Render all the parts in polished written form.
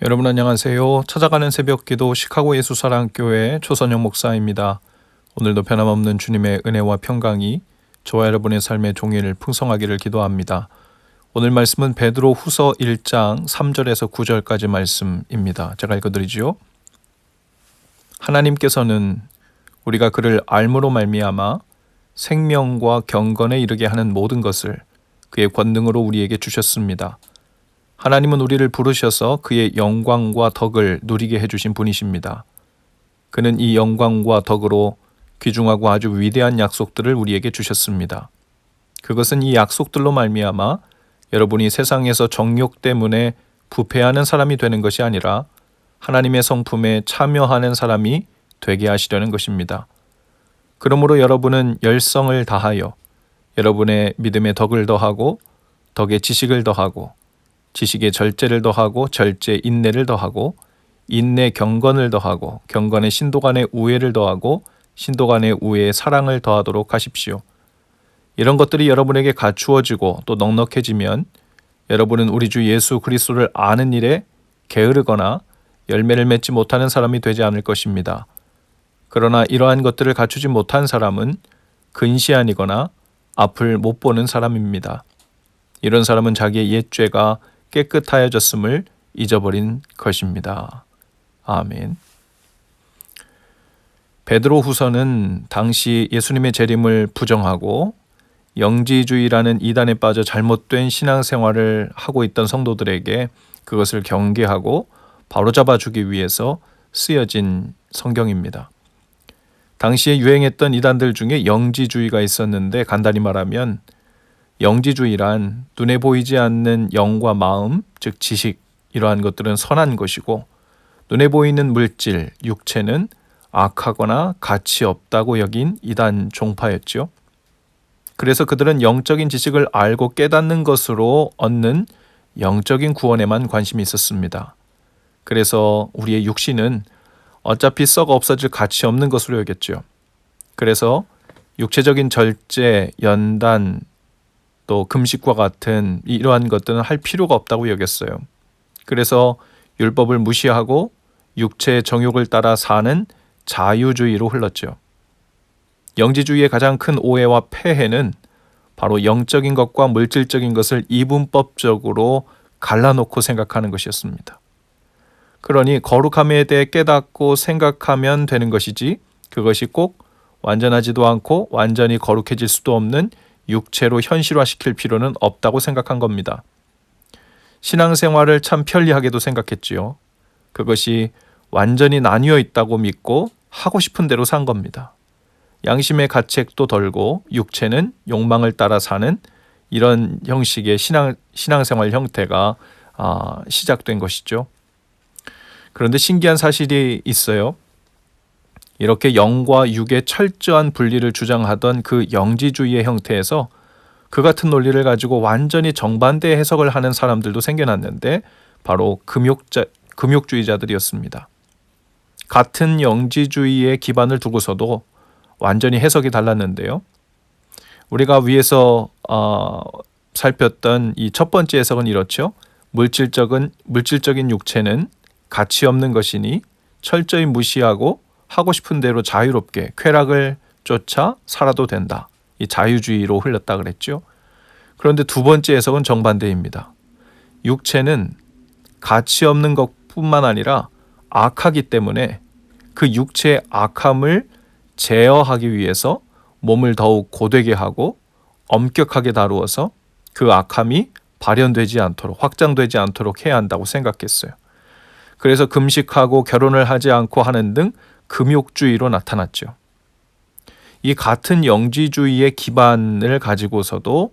여러분 안녕하세요. 찾아가는 새벽기도 시카고 예수사랑교회 초선영 목사입니다. 오늘도 변함없는 주님의 은혜와 평강이 저와 여러분의 삶의 종일 풍성하기를 기도합니다. 오늘 말씀은 베드로 후서 1장 3절에서 9절까지 말씀입니다. 제가 읽어드리지요. 하나님께서는 우리가 그를 알므로 말미암아 생명과 경건에 이르게 하는 모든 것을 그의 권능으로 우리에게 주셨습니다. 하나님은 우리를 부르셔서 그의 영광과 덕을 누리게 해주신 분이십니다. 그는 이 영광과 덕으로 귀중하고 아주 위대한 약속들을 우리에게 주셨습니다. 그것은 이 약속들로 말미암아 여러분이 세상에서 정욕 때문에 부패하는 사람이 되는 것이 아니라 하나님의 성품에 참여하는 사람이 되게 하시려는 것입니다. 그러므로 여러분은 열성을 다하여 여러분의 믿음의 덕을 더하고 덕의 지식을 더하고 지식의 절제를 더하고 절제 인내를 더하고 인내 경건을 더하고 경건의 신도 간의 우애를 더하고 신도 간의 우애에 사랑을 더하도록 하십시오. 이런 것들이 여러분에게 갖추어지고 또 넉넉해지면 여러분은 우리 주 예수 그리스도를 아는 일에 게으르거나 열매를 맺지 못하는 사람이 되지 않을 것입니다. 그러나 이러한 것들을 갖추지 못한 사람은 근시안이거나 앞을 못 보는 사람입니다. 이런 사람은 자기의 옛 죄가 깨끗하여졌음을 잊어버린 것입니다. 아멘. 베드로 후서는 당시 예수님의 재림을 부정하고 영지주의라는 이단에 빠져 잘못된 신앙생활을 하고 있던 성도들에게 그것을 경계하고 바로잡아 주기 위해서 쓰여진 성경입니다. 당시에 유행했던 이단들 중에 영지주의가 있었는데 간단히 말하면 영지주의란 눈에 보이지 않는 영과 마음, 즉 지식, 이러한 것들은 선한 것이고 눈에 보이는 물질, 육체는 악하거나 가치 없다고 여긴 이단 종파였죠. 그래서 그들은 영적인 지식을 알고 깨닫는 것으로 얻는 영적인 구원에만 관심이 있었습니다. 그래서 우리의 육신은 어차피 썩어 없어질 가치 없는 것으로 여겼죠. 그래서 육체적인 절제, 연단, 또 금식과 같은 이러한 것들은 할 필요가 없다고 여겼어요. 그래서 율법을 무시하고 육체의 정욕을 따라 사는 자유주의로 흘렀죠. 영지주의의 가장 큰 오해와 폐해는 바로 영적인 것과 물질적인 것을 이분법적으로 갈라놓고 생각하는 것이었습니다. 그러니 거룩함에 대해 깨닫고 생각하면 되는 것이지 그것이 꼭 완전하지도 않고 완전히 거룩해질 수도 없는 육체로 현실화시킬 필요는 없다고 생각한 겁니다. 신앙생활을 참 편리하게도 생각했지요. 그것이 완전히 나뉘어 있다고 믿고 하고 싶은 대로 산 겁니다. 양심의 가책도 덜고 육체는 욕망을 따라 사는 이런 형식의 신앙생활 형태가 시작된 것이죠. 그런데 신기한 사실이 있어요. 이렇게 영과 육의 철저한 분리를 주장하던 그 영지주의의 형태에서 그 같은 논리를 가지고 완전히 정반대의 해석을 하는 사람들도 생겨났는데 바로 금욕주의자들이었습니다. 같은 영지주의의 기반을 두고서도 완전히 해석이 달랐는데요. 우리가 위에서 살폈던 이 첫 번째 해석은 이렇죠. 물질적인 육체는 가치 없는 것이니 철저히 무시하고 하고 싶은 대로 자유롭게 쾌락을 쫓아 살아도 된다. 이 자유주의로 흘렀다 그랬죠. 그런데 두 번째 해석은 정반대입니다. 육체는 가치 없는 것뿐만 아니라 악하기 때문에 그 육체의 악함을 제어하기 위해서 몸을 더욱 고되게 하고 엄격하게 다루어서 그 악함이 발현되지 않도록 확장되지 않도록 해야 한다고 생각했어요. 그래서 금식하고 결혼을 하지 않고 하는 등 금욕주의로 나타났죠. 이 같은 영지주의의 기반을 가지고서도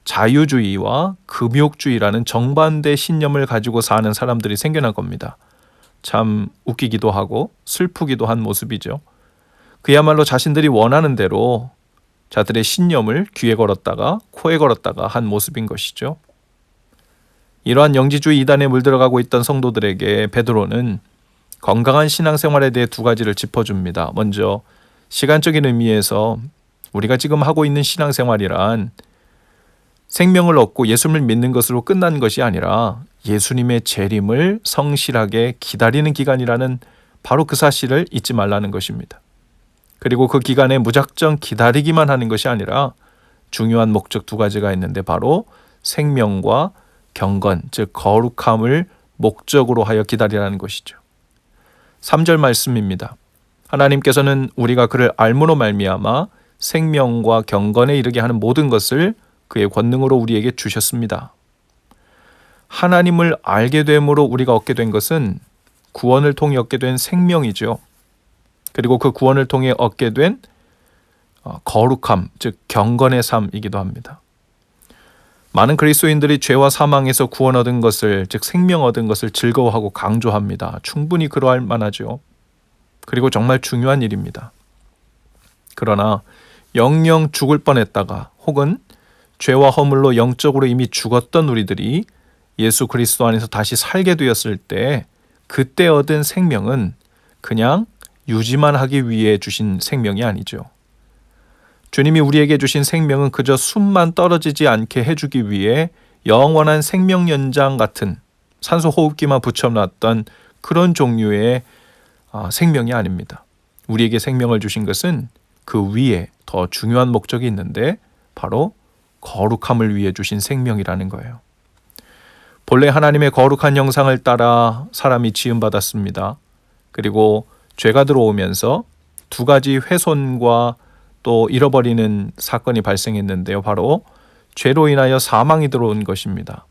자유주의와 금욕주의라는 정반대 신념을 가지고 사는 사람들이 생겨난 겁니다. 참 웃기기도 하고 슬프기도 한 모습이죠. 그야말로 자신들이 원하는 대로 자들의 신념을 귀에 걸었다가 코에 걸었다가 한 모습인 것이죠. 이러한 영지주의 이단에 물들어가고 있던 성도들에게 베드로는 건강한 신앙생활에 대해 두 가지를 짚어줍니다. 먼저 시간적인 의미에서 우리가 지금 하고 있는 신앙생활이란 생명을 얻고 예수를 믿는 것으로 끝난 것이 아니라 예수님의 재림을 성실하게 기다리는 기간이라는 바로 그 사실을 잊지 말라는 것입니다. 그리고 그 기간에 무작정 기다리기만 하는 것이 아니라 중요한 목적 두 가지가 있는데 바로 생명과 경건, 즉 거룩함을 목적으로 하여 기다리라는 것이죠. 3절 말씀입니다. 하나님께서는 우리가 그를 알므로 말미암아 생명과 경건에 이르게 하는 모든 것을 그의 권능으로 우리에게 주셨습니다. 하나님을 알게 됨으로 우리가 얻게 된 것은 구원을 통해 얻게 된 생명이죠. 그리고 그 구원을 통해 얻게 된 거룩함, 즉 경건의 삶이기도 합니다. 많은 그리스도인들이 죄와 사망에서 구원 얻은 것을, 즉 생명 얻은 것을 즐거워하고 강조합니다. 충분히 그러할 만하죠. 그리고 정말 중요한 일입니다. 그러나 영영 죽을 뻔했다가 혹은 죄와 허물로 영적으로 이미 죽었던 우리들이 예수 그리스도 안에서 다시 살게 되었을 때 그때 얻은 생명은 그냥 유지만 하기 위해 주신 생명이 아니죠. 주님이 우리에게 주신 생명은 그저 숨만 떨어지지 않게 해주기 위해 영원한 생명 연장 같은 산소 호흡기만 붙여놨던 그런 종류의 생명이 아닙니다. 우리에게 생명을 주신 것은 그 위에 더 중요한 목적이 있는데 바로 거룩함을 위해 주신 생명이라는 거예요. 본래 하나님의 거룩한 형상을 따라 사람이 지음받았습니다. 그리고 죄가 들어오면서 두 가지 훼손과 또 잃어버리는 사건이 발생했는데요. 바로 죄로 인하여 사망이 들어온 것입니다.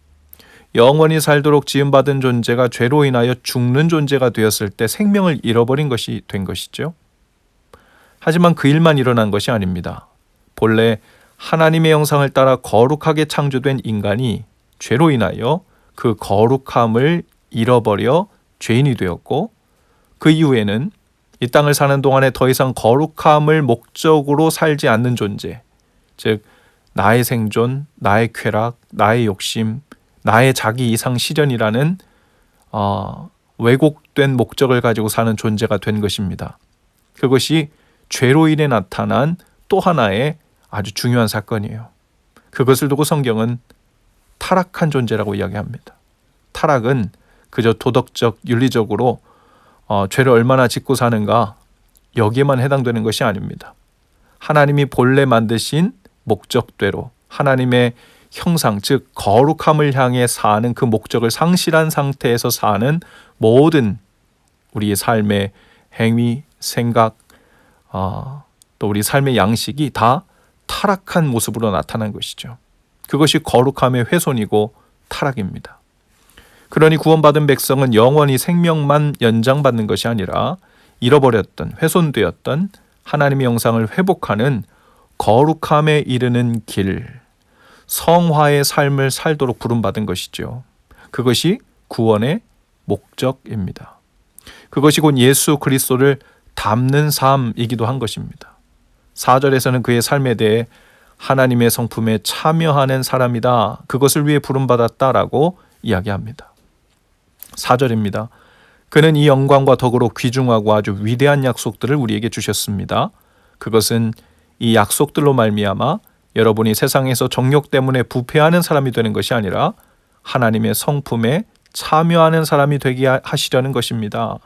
영원히 살도록 지음받은 존재가 죄로 인하여 죽는 존재가 되었을 때 생명을 잃어버린 것이 된 것이죠. 하지만 그 일만 일어난 것이 아닙니다. 본래 하나님의 형상을 따라 거룩하게 창조된 인간이 죄로 인하여 그 거룩함을 잃어버려 죄인이 되었고 그 이후에는 이 땅을 사는 동안에 더 이상 거룩함을 목적으로 살지 않는 존재, 즉 나의 생존, 나의 쾌락, 나의 욕심, 나의 자기 이상 실현이라는 왜곡된 목적을 가지고 사는 존재가 된 것입니다. 그것이 죄로 인해 나타난 또 하나의 아주 중요한 사건이에요. 그것을 두고 성경은 타락한 존재라고 이야기합니다. 타락은 그저 도덕적, 윤리적으로 죄를 얼마나 짓고 사는가 여기에만 해당되는 것이 아닙니다. 하나님이 본래 만드신 목적대로 하나님의 형상, 즉 거룩함을 향해 사는 그 목적을 상실한 상태에서 사는 모든 우리의 삶의 행위, 생각, 또 우리 삶의 양식이 다 타락한 모습으로 나타난 것이죠. 그것이 거룩함의 훼손이고 타락입니다. 그러니 구원받은 백성은 영원히 생명만 연장받는 것이 아니라 잃어버렸던, 훼손되었던 하나님의 형상을 회복하는 거룩함에 이르는 길, 성화의 삶을 살도록 부름받은 것이죠. 그것이 구원의 목적입니다. 그것이 곧 예수 그리스도를 닮는 삶이기도 한 것입니다. 4절에서는 그의 삶에 대해 하나님의 성품에 참여하는 사람이다. 그것을 위해 부름받았다라고 이야기합니다. 4절입니다. 그는 이 영광과 덕으로 귀중하고 아주 위대한 약속들을 우리에게 주셨습니다. 그것은 이 약속들로 말미암아 여러분이 세상에서 정욕 때문에 부패하는 사람이 되는 것이 아니라 하나님의 성품에 참여하는 사람이 되게 하시려는 것입니다.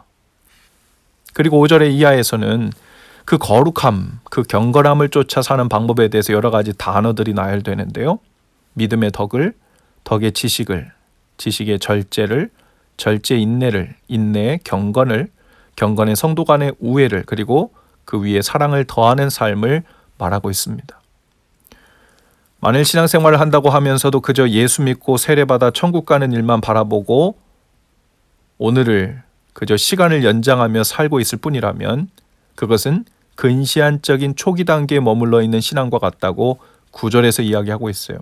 그리고 5절의 이하에서는 그 거룩함, 그 경건함을 쫓아 사는 방법에 대해서 여러 가지 단어들이 나열되는데요. 믿음의 덕을, 덕의 지식을, 지식의 절제를, 절제 인내를, 인내의 경건을, 경건의 성도 간의 우애를, 그리고 그 위에 사랑을 더하는 삶을 말하고 있습니다. 만일 신앙생활을 한다고 하면서도 그저 예수 믿고 세례받아 천국 가는 일만 바라보고 오늘을 그저 시간을 연장하며 살고 있을 뿐이라면 그것은 근시안적인 초기 단계에 머물러 있는 신앙과 같다고 9절에서 이야기하고 있어요.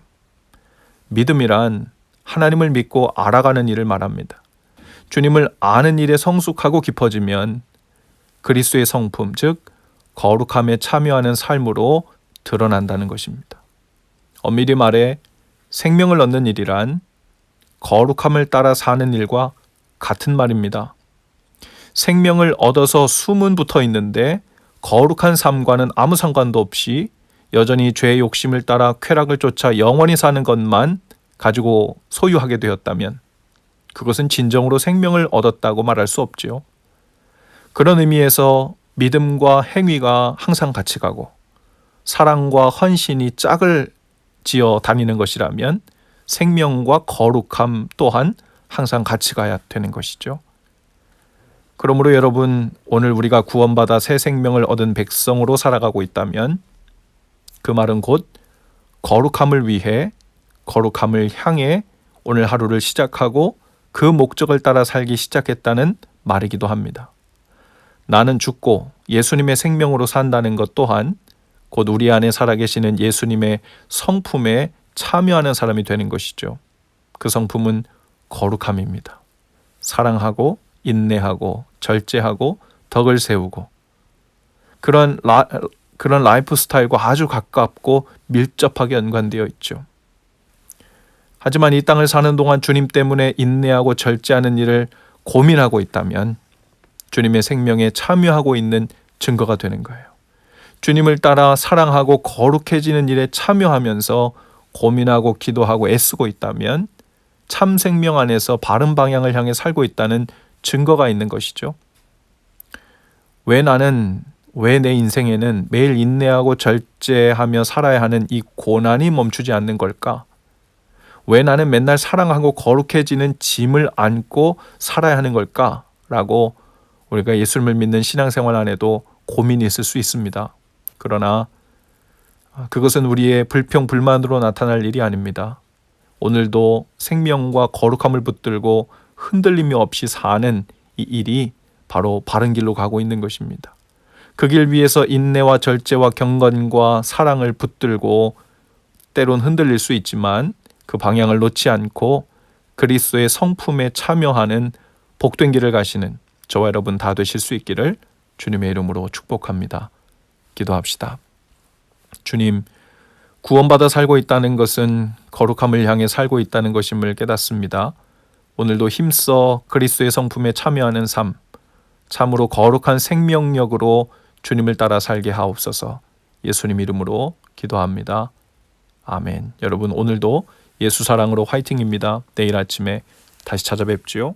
믿음이란 하나님을 믿고 알아가는 일을 말합니다. 주님을 아는 일에 성숙하고 깊어지면 그리스도의 성품, 즉 거룩함에 참여하는 삶으로 드러난다는 것입니다. 엄밀히 말해 생명을 얻는 일이란 거룩함을 따라 사는 일과 같은 말입니다. 생명을 얻어서 숨은 붙어 있는데 거룩한 삶과는 아무 상관도 없이 여전히 죄의 욕심을 따라 쾌락을 쫓아 영원히 사는 것만 가지고 소유하게 되었다면 그것은 진정으로 생명을 얻었다고 말할 수 없지요. 그런 의미에서 믿음과 행위가 항상 같이 가고 사랑과 헌신이 짝을 지어 다니는 것이라면 생명과 거룩함 또한 항상 같이 가야 되는 것이죠. 그러므로 여러분, 오늘 우리가 구원받아 새 생명을 얻은 백성으로 살아가고 있다면 그 말은 곧 거룩함을 위해, 거룩함을 향해 오늘 하루를 시작하고 그 목적을 따라 살기 시작했다는 말이기도 합니다. 나는 죽고 예수님의 생명으로 산다는 것 또한 곧 우리 안에 살아계시는 예수님의 성품에 참여하는 사람이 되는 것이죠. 그 성품은 거룩함입니다. 사랑하고 인내하고 절제하고 덕을 세우고 그런 라이프 스타일과 아주 가깝고 밀접하게 연관되어 있죠. 하지만 이 땅을 사는 동안 주님 때문에 인내하고 절제하는 일을 고민하고 있다면 주님의 생명에 참여하고 있는 증거가 되는 거예요. 주님을 따라 사랑하고 거룩해지는 일에 참여하면서 고민하고 기도하고 애쓰고 있다면 참 생명 안에서 바른 방향을 향해 살고 있다는 증거가 있는 것이죠. 왜 내 인생에는 매일 인내하고 절제하며 살아야 하는 이 고난이 멈추지 않는 걸까? 왜 나는 맨날 사랑하고 거룩해지는 짐을 안고 살아야 하는 걸까? 라고 우리가 예수님을 믿는 신앙생활 안에도 고민이 있을 수 있습니다. 그러나 그것은 우리의 불평, 불만으로 나타날 일이 아닙니다. 오늘도 생명과 거룩함을 붙들고 흔들림이 없이 사는 이 일이 바로 바른 길로 가고 있는 것입니다. 그 길 위에서 인내와 절제와 경건과 사랑을 붙들고 때론 흔들릴 수 있지만 그 방향을 놓지 않고 그리스도의 성품에 참여하는 복된 길을 가시는 저와 여러분 다 되실 수 있기를 주님의 이름으로 축복합니다. 기도합시다. 주님, 구원받아 살고 있다는 것은 거룩함을 향해 살고 있다는 것임을 깨닫습니다. 오늘도 힘써 그리스도의 성품에 참여하는 삶, 참으로 거룩한 생명력으로 주님을 따라 살게 하옵소서. 예수님 이름으로 기도합니다. 아멘. 여러분, 오늘도 예수 사랑으로 화이팅입니다. 내일 아침에 다시 찾아뵙지요.